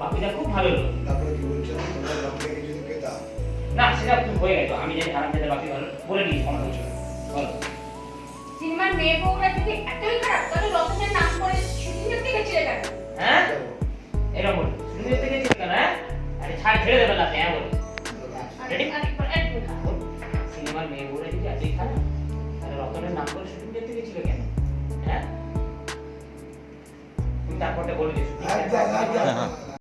বাপিটা খুব ভালো লোক। তারপরে কি বলছো তোমরা রংকে যদি পেতাম না সেটা তুমি হয়ে গেছো, আমি জানি হারাম জাদা বাপি ভালো বলে দিই ফোন করছো বলো। সিনেমার মেয়ে বউরা যদি এতই খারাপ তাহলে রতনের নাম করে শুটিং দেখতে গেছিলে কেন? হ্যাঁ এরকম বল শুরু থেকে গেছিল কেন? হ্যাঁ আরে ছাড় ছেড়ে দেবে না হ্যাঁ বলো। রেডি সিনেমার মেয়ে বউরা যদি এতই খারাপ তাহলে রতনের নাম করে শুটিং দেখতে গেছিল কেন? হ্যাঁ তুমি তারপরটা বলে দিও। একদম